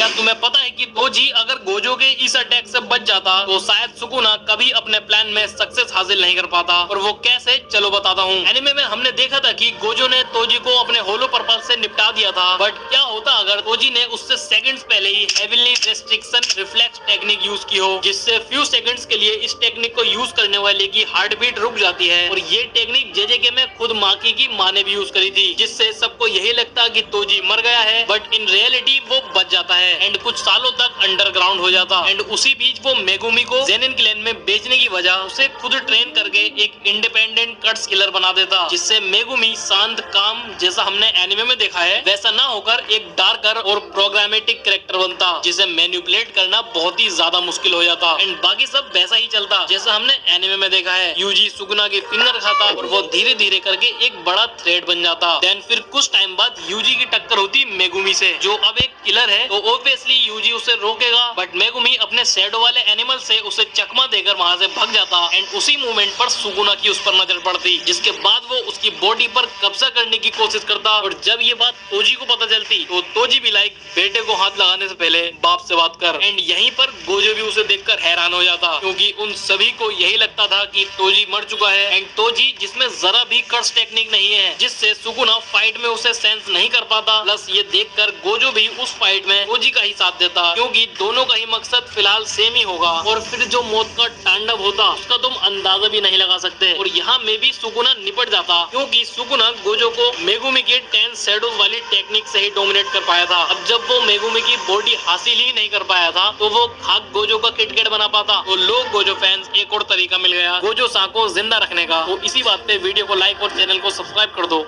क्या तुम्हें पता है कि तोजी अगर गोजो के इस अटैक से बच जाता तो शायद सुकुना कभी अपने प्लान में सक्सेस हासिल नहीं कर पाता। और वो कैसे, चलो बताता हूँ। एनिमे में हमने देखा था कि गोजो ने तोजी को अपने होलो पर्पल से निपटा दिया था, बट क्या होता अगर तोजी ने उससे सेकंड्स पहले ही heavenly restriction reflex technique use की हो, जिससे फ्यू सेकंड्स के लिए इस टेक्निक को यूज करने वाले की हार्ट बीट रुक जाती है। और ये टेक्निक जेजेके में खुद माकी की माँ ने भी यूज करी थी, जिससे सबको यही लगता कि तोजी मर गया है, बट इन रियलिटी वो बच जाता है एंड कुछ सालों तक अंडरग्राउंड हो जाता। एंड उसी बीच वो मेगुमी को जेनिन क्लैन में बेचने की वजह उसे खुद ट्रेन करके एक इंडिपेंडेंट कट्स किलर बना देता, जिससे मेगुमी शांत काम जैसा हमने एनिमे में देखा है वैसा ना होकर एक डार्कर और प्रोग्रामेटिक कैरेक्टर बनता, जिसे मैनिपुलेट करना बहुत ही ज्यादा मुश्किल हो जाता। एंड बाकी सब वैसा ही चलता जैसा हमने एनिमे में देखा है। यूजी सुकुना की फिंगर खाता और वो धीरे धीरे करके एक बड़ा थ्रेट बन जाता। देन फिर कुछ टाइम बाद यूजी की टक्कर होती मेगुमी से, जो अब एक किलर है, तो ऑब्वियसली यूजी उसे रोकेगा, बट मेगुमी अपने शैडो वाले एनिमल से उसे चकमा देकर वहां से भाग जाता। एंड उसी मोमेंट पर सुकुना की उस पर नजर पड़ती, जिसके बाद वो उसकी बॉडी पर कब्जा करने की कोशिश करता। और जब ये बात तोजी को पता चलती तो तोजी भी लाइक बेटे को हाथ लगाने से पहले बाप से बात कर। एंड यहीं पर गोजो भी उसे देखकर हैरान हो जाता, क्योंकि उन सभी को यही लगता था कि तोजी मर चुका है। एंड तोजी जिसमें जरा भी कर्स टेक्निक नहीं है, जिससे सुकुना फाइट में उसे सेंस नहीं कर पाता। प्लस ये देखकर गोजो भी उस फाइट में तोजी का ही साथ देता, क्योंकि दोनों का ही मकसद फिलहाल सेम ही होगा। और फिर जो मौत का तांडव होता उसका तुम अंदाजा भी नहीं लगा सकते। और यहाँ में भी सुकुना निपट जाता, क्योंकि सुकुना गोजो को मेगुमी के 10 शैडोज वाली टेक्निक से ही डोमिनेट कर पाया था। अब जब वो मेगुमी की बॉडी हासिल ही नहीं कर पाया था, तो वो खाक गोजो का किटकेट बना पाता। तो लोग गोजो फैंस एक और तरीका मिल गया गोजो सा को जिंदा रखने का। तो इसी बात पे वीडियो को लाइक और चैनल को सब्सक्राइब कर दो।